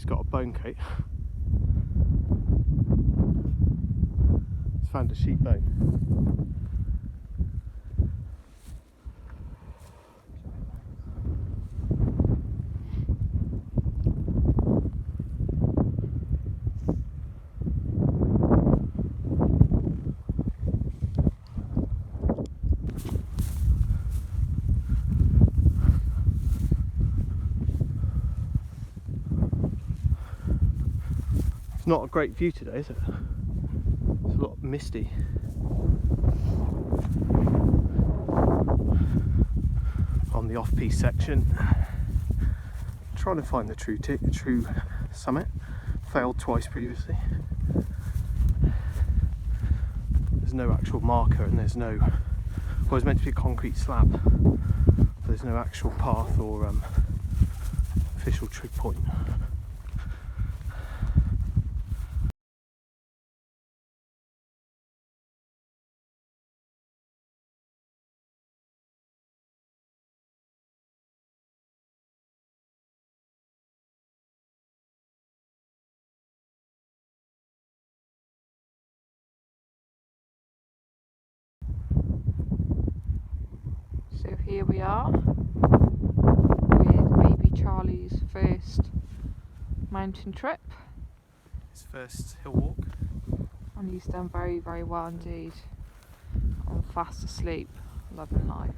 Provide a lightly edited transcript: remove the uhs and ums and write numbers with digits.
she's got a bone coat. It's found a sheep bone. It's not a great view today, is it? It's a lot misty. On the off-piste section, trying to find the true summit. Failed twice previously. There's no actual marker, and there's no, well, it's meant to be a concrete slab, but there's no actual path or official trig point. So here we are with maybe Charlie's first mountain trip. His first hill walk. And he's done very, very well indeed. I'm fast asleep, loving life.